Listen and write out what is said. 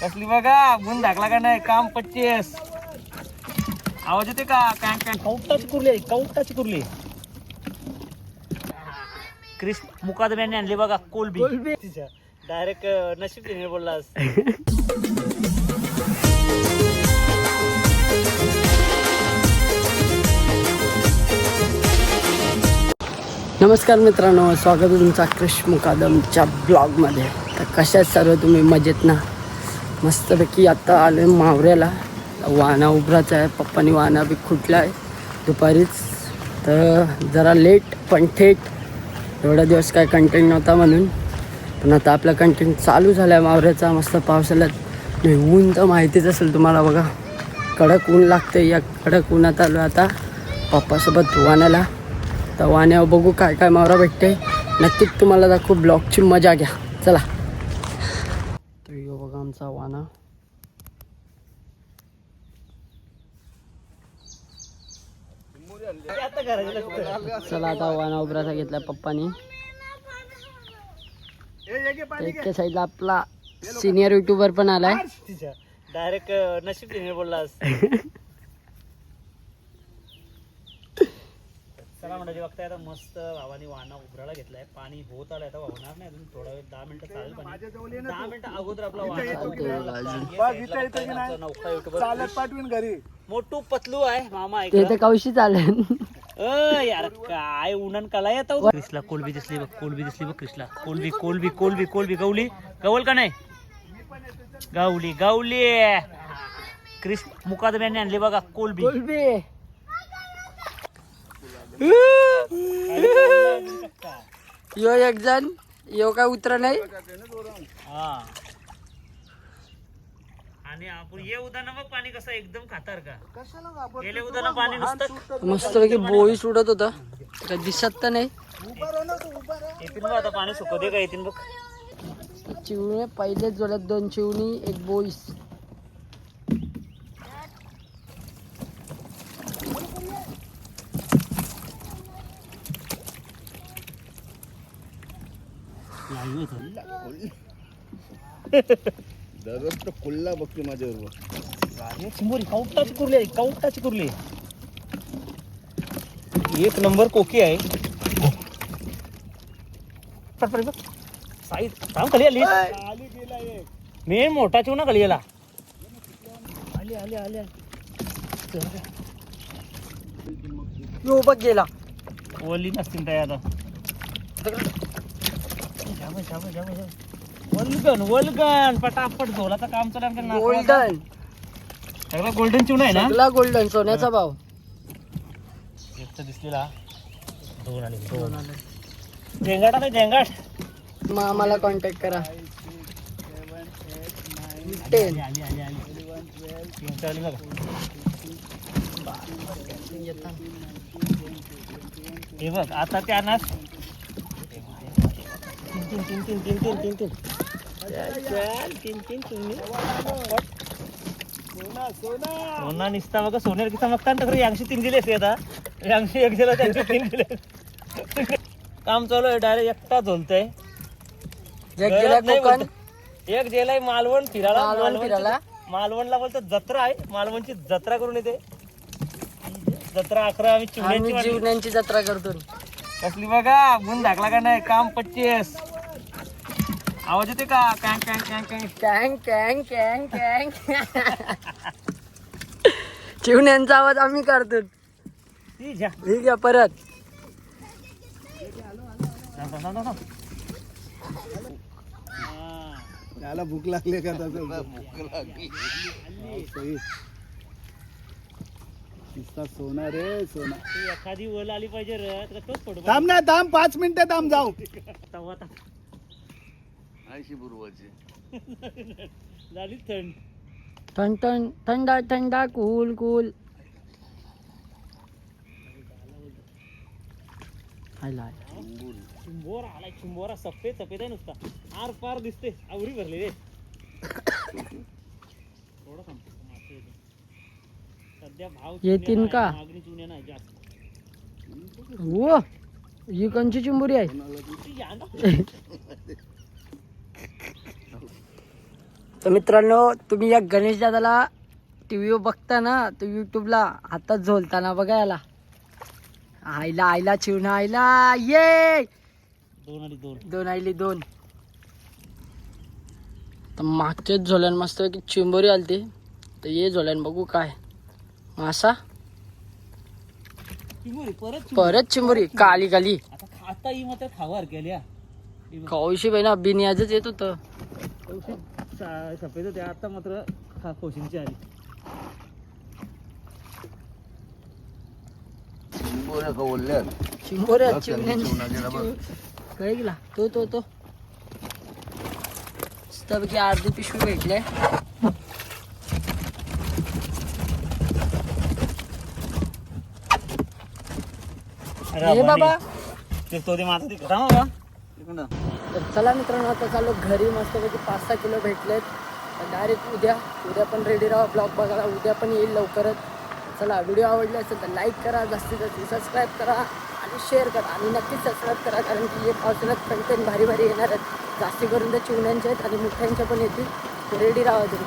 कसली बघा गुण दाखला का नाही काम 25. आवाज येते का काय काय कौटाची कुर्ली क्रिस मुकादम्याने आणली बघा कोलबी डायरेक्ट नशीब तिने बोललास. नमस्कार मित्रांनो, स्वागत आहे तुमचा क्रिश मुकादमच्या ब्लॉगमध्ये. तर कशात सर्व तुम्ही मजेत ना? मस्तपैकी आता आलो मावऱ्याला. वाहना उभराचा आहे, पप्पानी वाहना बी खुटला आहे दुपारीच. तर जरा लेट पण थेट, एवढा दिवस काय कंटेंट नव्हता म्हणून. पण आता आपला कंटेंट चालू झाला आहे मावऱ्याचा. मस्त पावसाळ्यात ऊन तर माहितीच असेल तुम्हाला बघा, कडक ऊन लागते. या कडक उन्हात आलो आता पप्पासोबत वाहनाला. तर वाहण्यावर बघू काय काय मावरा भेटते. नक्कीच तुम्हाला दाखवू, ब्लॉगची मजा घ्या. चला. तर यो बघा आमचा वाहना. चला आता वाहना उभराचा घेतला पप्पानी. एके साईडला आपला सिनियर युट्यूबर पण आलाय. डायरेक्ट नशीब तिने बोललास. चला म्हणजे बघताय आता मस्त भावानी वाहना उभराला घेतलाय. पाणी होत आलंय, आता वाहणार नाही अजून थोडा वेळ, 10 मिनिटं चालेल. पाणी 10 मिनिटं अगोदर आपला घरी मोठू पतलू आहे मामा. ते कौशी चालेल यार काय उन्हान कला येतो. क्रिसला कोलबी दिसली बघ, कोलबी दिसली बघ क्रिसला. कोलबी कोलबी कोलबी कोलबी गवली गवल का नाही? गावली गावली. क्रिस मुकादम्याने आणली बघा कोलबी. यो एक जण यो काय उतर नाही. आणि आपण ये उदाना बघ पाणी कसं एकदम खातर का गेले उदाना पाणी नुसतं मस्त पैकी बोई सुटत होता, काय दिसत तर नाही. येतील बघ आता पाणी सुकू दे का येतील बघ. चिवणे पहिलेच जोड्यात 2 चिवणी 1 बोईस. दररोज तर कुल्ला बघते माझ्याबरोबर. चिंबोरी कौटाची कुर्ली आहे, कौटाची कुर्ली. एक नंबर कोकी आहे. साईज थांब खाली आली. मी मोठा चिवना खाली आला. आली आली आली यो बघ गेला. ओली नसतील त्या आता. वल्गन वल्गन पटापट झोलाचं काम चालू. गोल्डन, सगळा गोल्डन चिवणा आहे ना? सगळा गोल्डन, सोन्याचा भाव. एक तर दिसलेला दोन आले. झेंगाट आहे झेंगाट. मग आम्हाला कॉन्टॅक्ट करा. 10 आली आली आली आली बघा. हे बघ आता त्या ना सोना निसता बघा. सोन्यावर किसा मागता तर 83 दिले असते. आता 81 दिला, 3 दिले. काम चालू आहे. डायरेक्ट एकटा झोलतय. एक गेलाय मालवण फिरायला. मालवणला बोलतो जत्रा आहे. मालवणची जत्रा करून येते. जत्रा 11 आम्ही जीवनांची जत्रा करतो. कसली बघा गुण दाखला का नाही काम 25. आवाज येते का कॅंग कॅंग कॅंग कॅंग कॅंग कॅंग कॅंग कॅंग. चिवण्यांचा आवाज आम्ही करतो. ठीक आहे परत. त्याला भूक लागली का? भूक लागली. सोना रे सोना. एखादी वल आली पाहिजे रे. थांब ना, थांब 5 मिनिटं थांब. जाऊ आयशी बुरवाची झाली थंड. थंड थंड थंडा थंडा कूल कूल. चिंबोरा आलाय. चिंबोरा सफेद सफेद आहे नुसता. आर पार दिसते. आवरी भरले रे. थोडा सध्या भाव येतील का? मागणी चुन्या नाही जास्त. हो ही कंची चिंबोरी आहे. तर मित्रांनो तुम्ही या गणेश दादाला टीव्हीवर बघता ना तर युट्यूबला हातात झोलताना बघा याला. आईला आईला चिवणा आईला ये 2 आणि 2. 2 आईली 2. तर मागच्याच झोल्यान मस्त की चिंबोरी आलती तर ये झोल्यान बघू काय मासा परत चिंबोरी काली काली आता खाता ही मात्र खावार केल्या कौशी बाई ना बिनियाजच येत होतं. सफेद होते आता मात्र कोशिंची आली. चिंबोऱ्या काय गेला तो मस्तपैकी अर्धी पिशवी भेटले. हे बाबा तो ते माझा तिकडं बाबा तर चला मित्रांनो आता चालू घरी मस्तपैकी 5-6 किलो भेटलेत. डायरेक्ट उद्या पण रेडी राहा ब्लॉग बघायला. उद्या पण येईल लवकरच. चला व्हिडिओ आवडला असेल तर लाईक करा, जास्तीत जास्त सबस्क्राईब करा आणि शेअर करा आणि नक्कीच सबस्क्राईब करा कारण की हे पावसाळ्यात कंटेंट भारी भारी येणार आहेत. जास्ती करून तर चिवण्यांचे आहेत आणि मिठाईंच्या पण येतील. रेडी राहा तुम्ही.